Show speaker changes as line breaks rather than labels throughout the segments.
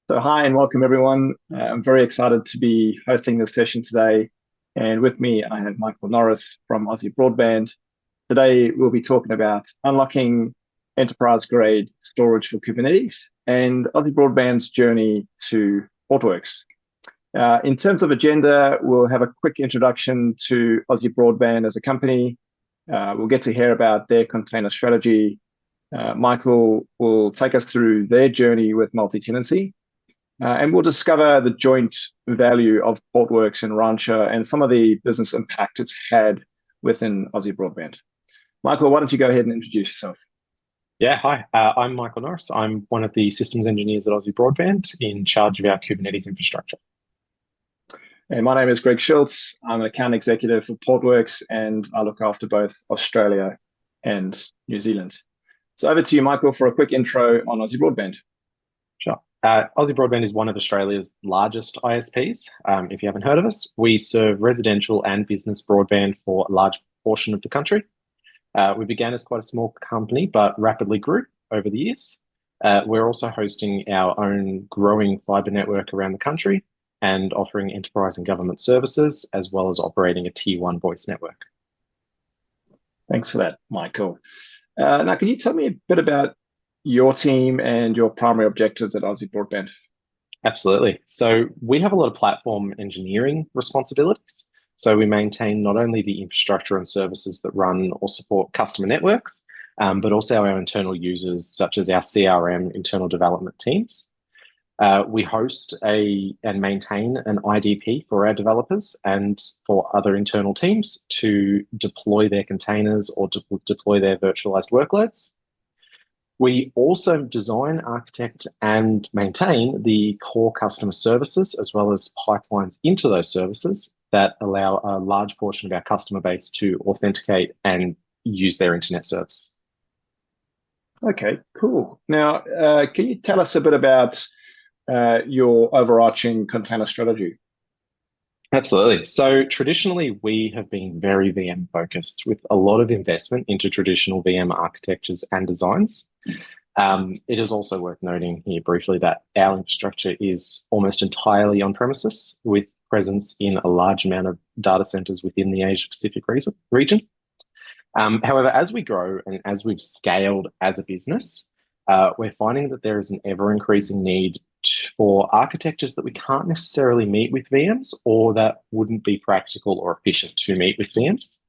So hi and welcome everyone. I'm very excited to be hosting this session today. And with me, I have Michael Norris from Aussie Broadband. Today, we'll be talking about unlocking enterprise-grade storage for Kubernetes and Aussie Broadband's journey to Portworx. In terms of agenda, we'll have a quick introduction to Aussie Broadband as a company. We'll get to hear about their container strategy. Michael will take us through their journey with multi-tenancy. And we'll discover the joint value of Portworx and Rancher and some of the business impact it's had within Aussie Broadband. Michael, why don't you go ahead and introduce yourself?
Yeah, hi. I'm Michael Norris. I'm one of the systems engineers at Aussie Broadband in charge of our Kubernetes infrastructure.
And my name is Greg Schultz. I'm an account executive for Portworx, and I look after both Australia and New Zealand. So over to you, Michael, for a quick intro on Aussie Broadband.
Sure. Aussie Broadband is one of Australia's largest ISPs. If you haven't heard of us, we serve residential and business broadband for a large portion of the country. We began as quite a small company, but rapidly grew over the years. We're also hosting our own growing fibre network around the country and offering enterprise and government services, as well as operating a Tier 1 voice network.
Thanks for that, Michael. Now, can you tell me a bit about your team and your primary objectives at Aussie Broadband?
Absolutely. So we have a lot of platform engineering responsibilities. So we maintain not only the infrastructure and services that run or support customer networks, but also our internal users, such as our CRM internal development teams. We host and maintain an IDP for our developers and for other internal teams to deploy their containers or to deploy their virtualized workloads. We also design, architect, and maintain the core customer services, as well as pipelines into those services that allow a large portion of our customer base to authenticate and use their internet service.
Okay, cool. Now, can you tell us a bit about your overarching container strategy?
Absolutely. So traditionally, we have been very VM focused with a lot of investment into traditional VM architectures and designs. It is also worth noting here briefly that our infrastructure is almost entirely on premises with presence in a large amount of data centers within the Asia Pacific region. However, as we grow and as we've scaled as a business, we're finding that there is an ever increasing need for architectures that we can't necessarily meet with VMs or that wouldn't be practical or efficient to meet with VMs.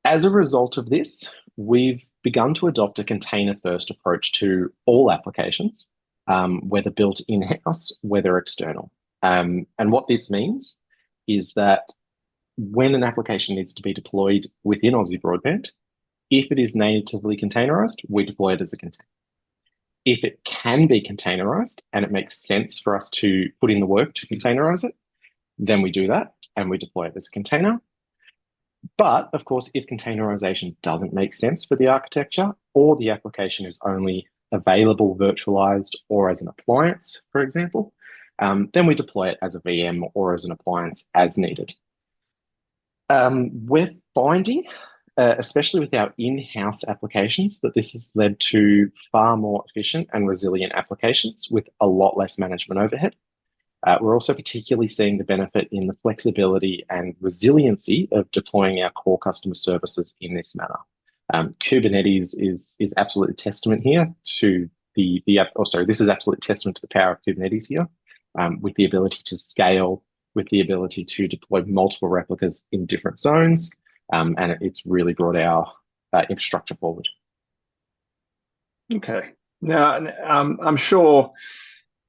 As a result of this, we've begun to adopt a container-first approach to all applications, whether built in-house, whether external. And what this means is that when an application needs to be deployed within Aussie Broadband, if it is natively containerized, we deploy it as a container. If it can be containerized and it makes sense for us to put in the work to containerize it, then we do that and we deploy it as a container. But of course, if containerization doesn't make sense for the architecture or the application is only available virtualized or as an appliance, for example, then we deploy it as a VM or as an appliance as needed. We're finding, especially with our in-house applications, that this has led to far more efficient and resilient applications with a lot less management overhead. We're also particularly seeing the benefit in the flexibility and resiliency of deploying our core customer services in this manner. Kubernetes is absolutely testament here to this is absolute testament to the power of Kubernetes here, with the ability to scale, with the ability to deploy multiple replicas in different zones, and it's really brought our infrastructure forward.
Okay. Now, I'm sure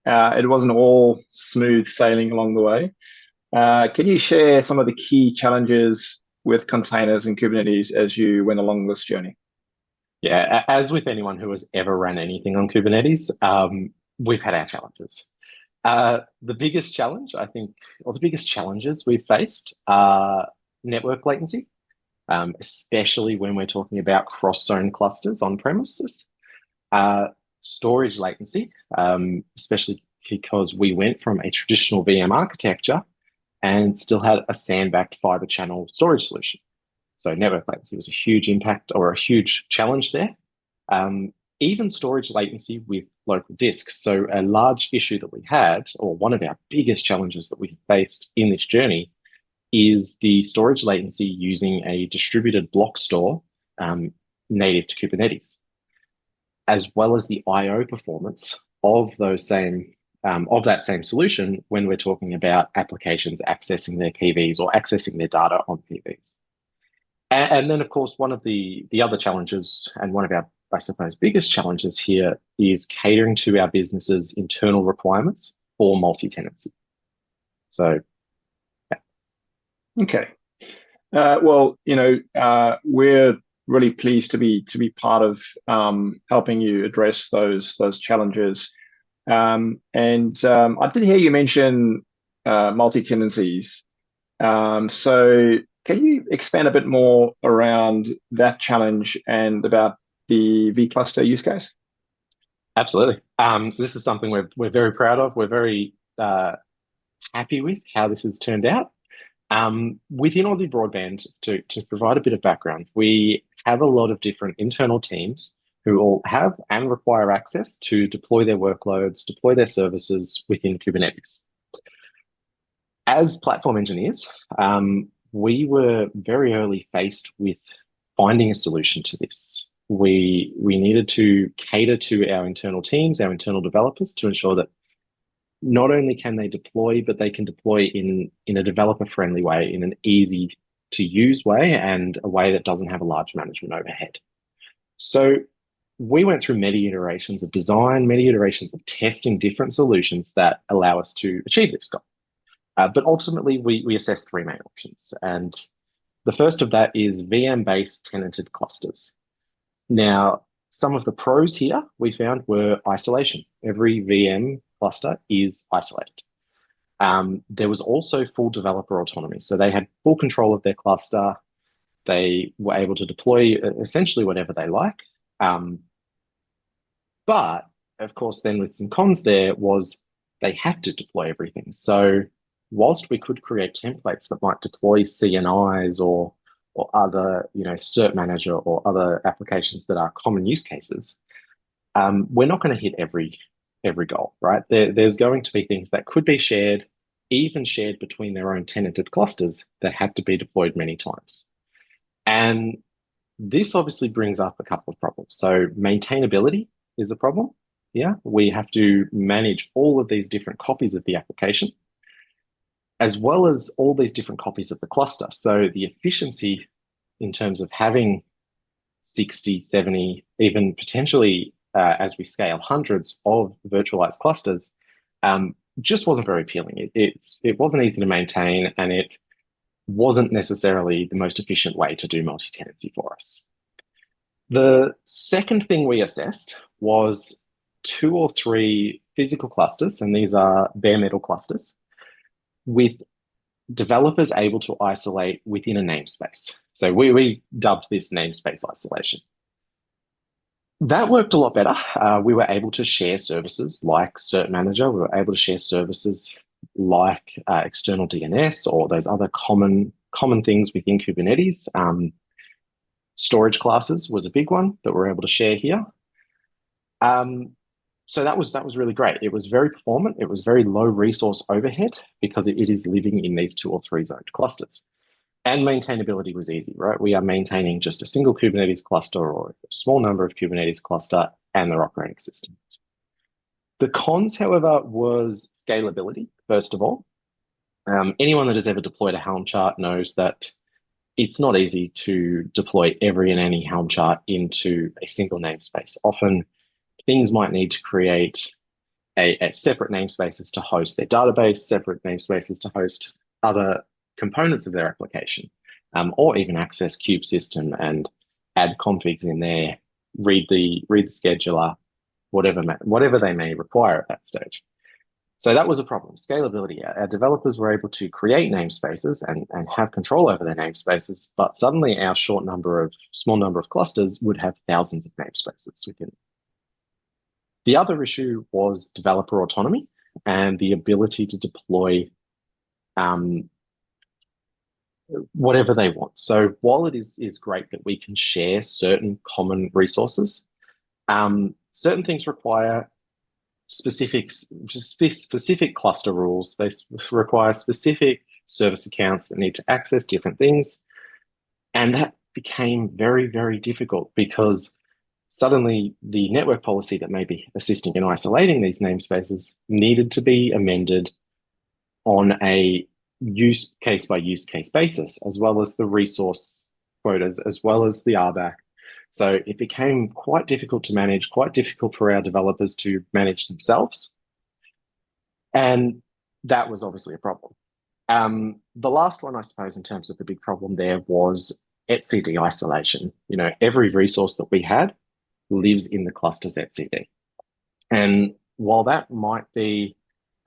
it wasn't all smooth sailing along the way. Can you share some of the key challenges with containers and Kubernetes as you went along this journey?
Yeah, as with anyone who has ever run anything on Kubernetes, we've had our challenges. The biggest challenge, I think, or the biggest challenges we've faced are network latency, especially when we're talking about cross-zone clusters on premises. Storage latency, especially because we went from a traditional VM architecture and still had a SAN-backed fiber channel storage solution. So network latency was a huge impact or a huge challenge there. even storage latency with local disks. So a large issue that we had, or one of our biggest challenges that we faced in this journey, is the storage latency using a distributed block store native to Kubernetes, as well as the I/O performance of those same of that same solution when we're talking about applications accessing their PVs or accessing their data on PVs. And then, of course, one of the other challenges, and one of our, I suppose, biggest challenges here, is catering to our business's internal requirements for multi-tenancy. So, yeah.
Okay. Well, we're really pleased to be part of helping you address those challenges. I did hear you mention multi-tenancies. So can you expand a bit more around that challenge and about the vCluster use case?
Absolutely. So this is something we're very proud of. We're very happy with how this has turned out. Within Aussie Broadband, to provide a bit of background, we have a lot of different internal teams who all have and require access to deploy their workloads, deploy their services within Kubernetes. As platform engineers, we were very early faced with finding a solution to this. We needed to cater to our internal teams, our internal developers, to ensure that not only can they deploy, but they can deploy in a developer-friendly way, in an easy-to-use way, and a way that doesn't have a large management overhead. So we went through many iterations of design, many iterations of testing different solutions that allow us to achieve this goal. But ultimately, we assessed three main options. And the first of that is VM-based tenanted clusters. Now, some of the pros here we found were isolation. Every VM cluster is isolated. There was also full developer autonomy. So they had full control of their cluster. They were able to deploy essentially whatever they like. But of course, then with some cons there was they had to deploy everything. So whilst we could create templates that might deploy CNIs or other, cert manager or other applications that are common use cases, we're not going to hit every goal, right? There's going to be things that could be shared, even shared between their own tenanted clusters, that had to be deployed many times. And this obviously brings up a couple of problems. So maintainability is a problem. Yeah, we have to manage all of these different copies of the application, as well as all these different copies of the cluster. So the efficiency in terms of having 60, 70, even potentially as we scale hundreds of virtualized clusters, just wasn't very appealing. It wasn't easy to maintain, and it wasn't necessarily the most efficient way to do multi-tenancy for us. The second thing we assessed was 2 or 3 physical clusters, and these are bare metal clusters, with developers able to isolate within a namespace. So we dubbed this namespace isolation. That worked a lot better. We were able to share services like Cert Manager. We were able to share services like external DNS or those other common things within Kubernetes. Storage classes was a big one that we're able to share here. So that was really great. It was very performant. It was very low resource overhead because it is living in these 2 or 3 zoned clusters. And maintainability was easy, right? We are maintaining just a single Kubernetes cluster or a small number of Kubernetes cluster and their operating systems. The cons, however, was scalability, first of all. Anyone that has ever deployed a Helm chart knows that it's not easy to deploy every and any Helm chart into a single namespace. Often things might need to create a separate namespaces to host their database, separate namespaces to host other components of their application, or even access kube system and add configs in there, read the scheduler, whatever they may require at that stage. So that was a problem. Scalability. Our developers were able to create namespaces and have control over their namespaces, but suddenly our small number of clusters would have thousands of namespaces within. The other issue was developer autonomy and the ability to deploy whatever they want. So while it is great that we can share certain common resources, Certain things require specific cluster rules. They require specific service accounts that need to access different things. And that became very, very difficult because suddenly the network policy that may be assisting in isolating these namespaces needed to be amended on a use case by use case basis, as well as the resource quotas, as well as the RBAC. So it became quite difficult to manage, quite difficult for our developers to manage themselves. And that was obviously a problem. The last one, I suppose, in terms of the big problem there was etcd isolation. Every resource that we had lives in the cluster's etcd. And while that might be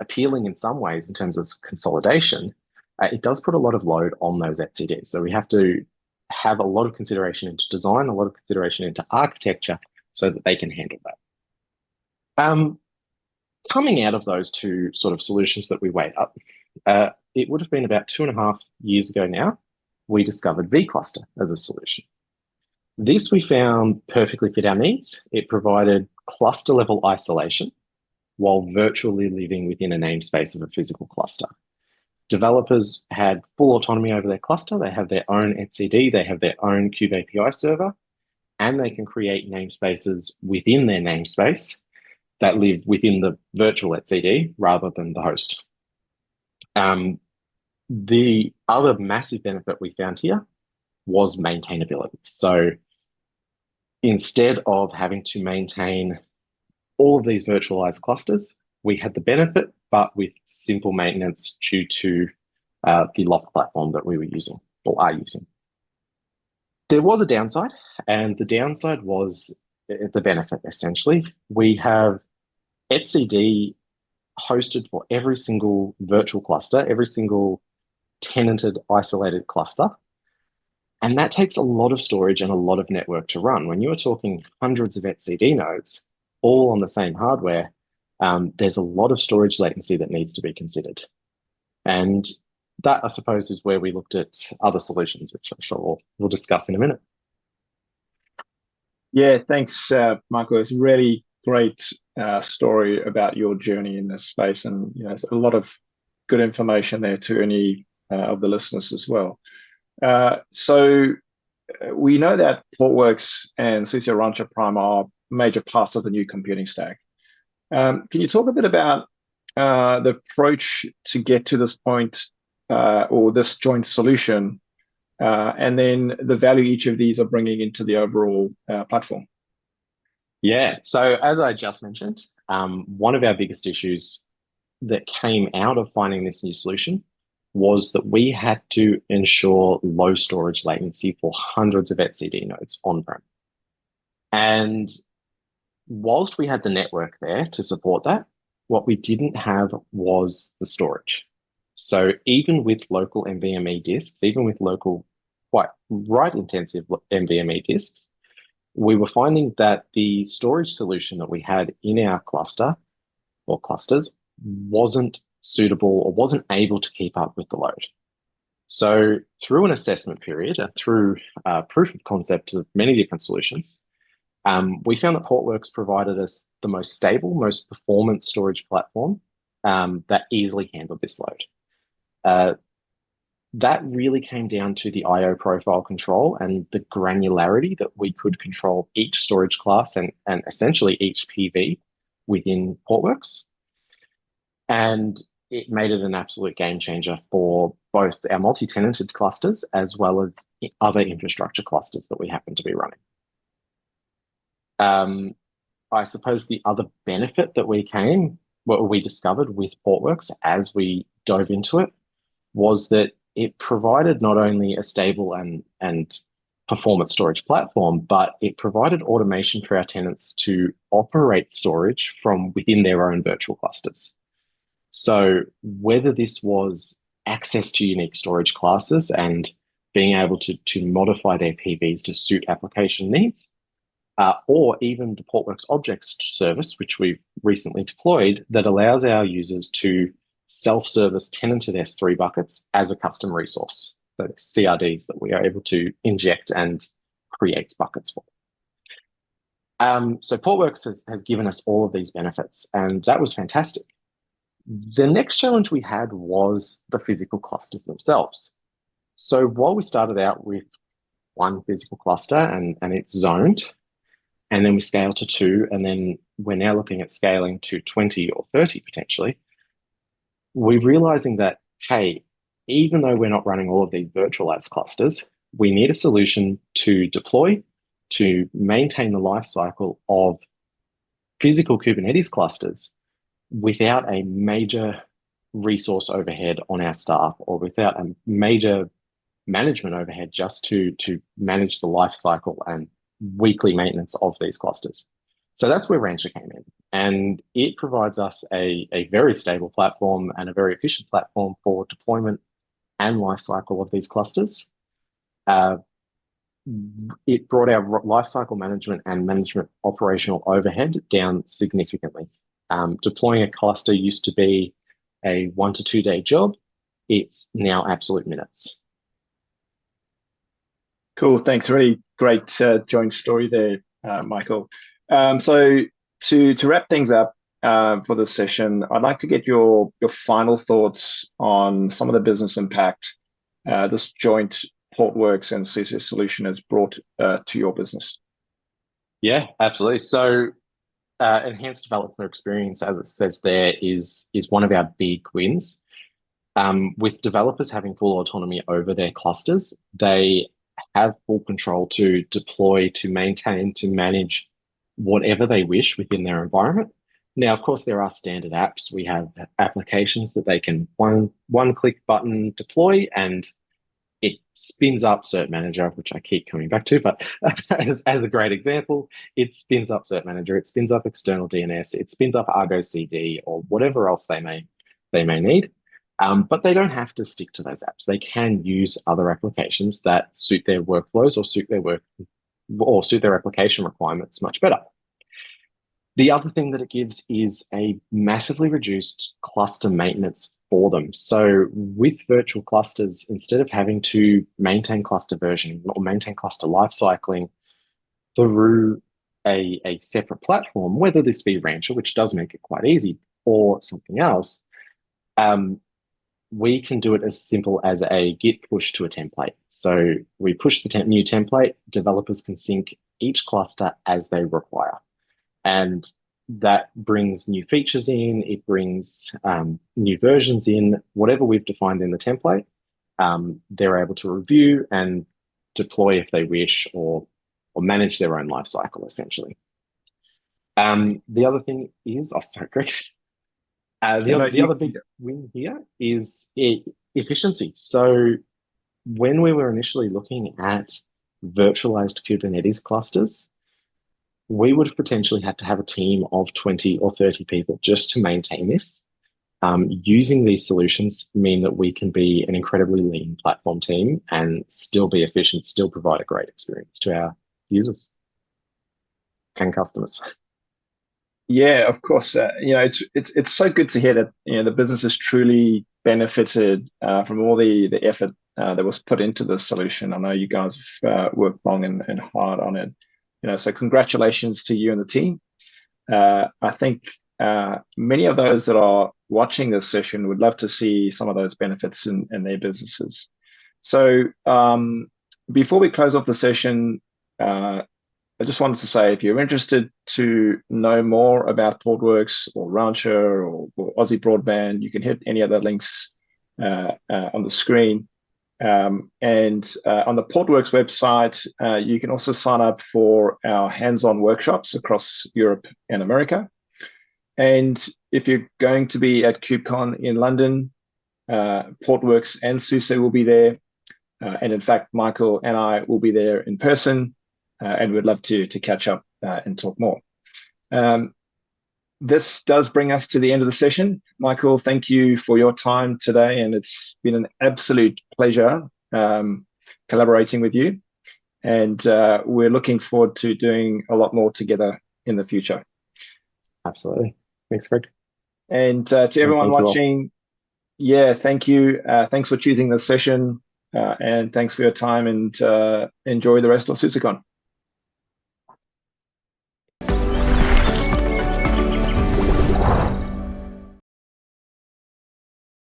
appealing in some ways in terms of consolidation, it does put a lot of load on those etcds. So we have to have a lot of consideration into design, a lot of consideration into architecture so that they can handle that. Coming out of those two sort of solutions that we weighed up, it would have been about 2.5 years ago now, we discovered vCluster as a solution. This we found perfectly fit our needs. It provided cluster level isolation while virtually living within a namespace of a physical cluster. Developers had full autonomy over their cluster. They have their own etcd, they have their own kubeAPI server, and they can create namespaces within their namespace that live within the virtual etcd rather than the host. The other massive benefit we found here was maintainability. So instead of having to maintain all of these virtualized clusters, we had the benefit, but with simple maintenance due to the loft platform that we were using or are using. There was a downside, and the downside was the benefit, essentially. We have etcd hosted for every single virtual cluster, every single tenanted isolated cluster. And that takes a lot of storage and a lot of network to run. When you are talking hundreds of etcd nodes, all on the same hardware, there's a lot of storage latency that needs to be considered. And that, I suppose, is where we looked at other solutions, which I'm sure we'll discuss in a minute.
Yeah, thanks, Michael. It's a really great story about your journey in this space, and there's a lot of good information there to any of the listeners as well. So we know that Portworx and SUSE Rancher Prime are major parts of the new computing stack. Can you talk a bit about the approach to get to this point or this joint solution, and then the value each of these are bringing into the overall platform?
Yeah, so as I just mentioned, one of our biggest issues that came out of finding this new solution was that we had to ensure low storage latency for hundreds of etcd nodes on-prem. And whilst we had the network there to support that, what we didn't have was the storage. So even with local NVMe disks, even with local quite write-intensive NVMe disks, we were finding that the storage solution that we had in our cluster or clusters wasn't suitable or wasn't able to keep up with the load. So through an assessment period, through proof of concept of many different solutions, we found that Portworx provided us the most stable, most performant storage platform that easily handled this load. That really came down to the IO profile control and the granularity that we could control each storage class and essentially each PV within Portworx. And it made it an absolute game changer for both our multi-tenanted clusters as well as other infrastructure clusters that we happen to be running. I suppose the other benefit that we discovered with Portworx as we dove into it was that it provided not only a stable and performant storage platform, but it provided automation for our tenants to operate storage from within their own virtual clusters. So whether this was access to unique storage classes and being able to modify their PVs to suit application needs, or even the Portworx objects service, which we've recently deployed, that allows our users to self-service tenanted S3 buckets as a custom resource. So CRDs that we are able to inject and create buckets for. So Portworx has given us all of these benefits, and that was fantastic. The next challenge we had was the physical clusters themselves. So while we started out with one physical cluster and it's zoned, and then we scale to two, and then we're now looking at scaling to 20 or 30 potentially, we're realizing that, hey, even though we're not running all of these virtualized clusters, we need a solution to deploy, to maintain the life cycle of physical Kubernetes clusters without a major resource overhead on our staff or without a major management overhead just to manage the life cycle and weekly maintenance of these clusters. So that's where Rancher came in. And it provides us a very stable platform and a very efficient platform for deployment and life cycle of these clusters. It brought our lifecycle management and management operational overhead down significantly. Deploying a cluster used to be a 1 to 2 day job. It's now absolute minutes.
Cool. Thanks. Really great joint story there, Michael. So to wrap things up for this session, I'd like to get your final thoughts on some of the business impact this joint Portworx and SUSE solution has brought to your business.
Yeah, absolutely. So enhanced developer experience, as it says there, is one of our big wins. With developers having full autonomy over their clusters, they have full control to deploy, to maintain, to manage whatever they wish within their environment. Now, of course, there are standard apps. We have applications that they can one-click button deploy, and it spins up Cert Manager, which I keep coming back to, but as a great example, it spins up Cert Manager, it spins up external DNS, it spins up Argo CD or whatever else they may need. But they don't have to stick to those apps. They can use other applications that suit their workflows or suit their application requirements much better. The other thing that it gives is a massively reduced cluster maintenance for them. So with virtual clusters, instead of having to maintain cluster versioning or maintain cluster lifecycling through a separate platform, whether this be Rancher, which does make it quite easy, or something else, we can do it as simple as a git push to a template. So we push the new template, developers can sync each cluster as they require. And that brings new features in, it brings new versions in, whatever we've defined in the template, they're able to review and deploy if they wish, or manage their own life cycle, essentially. The other thing is, sorry, Greg. The other big win here is efficiency. So when we were initially looking at virtualized Kubernetes clusters, we would have potentially had to have a team of 20 or 30 people just to maintain this. Using these solutions mean that we can be an incredibly lean platform team and still be efficient, still provide a great experience to our users and customers.
Yeah, of course. It's so good to hear that the business has truly benefited from all the effort that was put into this solution. I know you guys have worked long and hard on it. So congratulations to you and the team. I think many of those that are watching this session would love to see some of those benefits in their businesses. So before we close off the session, I just wanted to say, if you're interested to know more about Portworx or Rancher or Aussie Broadband, you can hit any of the links on the screen. And on the Portworx website, you can also sign up for our hands-on workshops across Europe and America. And if you're going to be at KubeCon in London, Portworx and SUSE will be there. And in fact, Michael and I will be there in person, and we'd love to catch up and talk more. This does bring us to the end of the session. Michael, thank you for your time today, and it's been an absolute pleasure collaborating with you. And we're looking forward to doing a lot more together in the future.
Absolutely. Thanks, Greg.
And to everyone watching, yeah, thank you. Thanks for choosing this session, and thanks for your time, and enjoy the rest of SUSECon.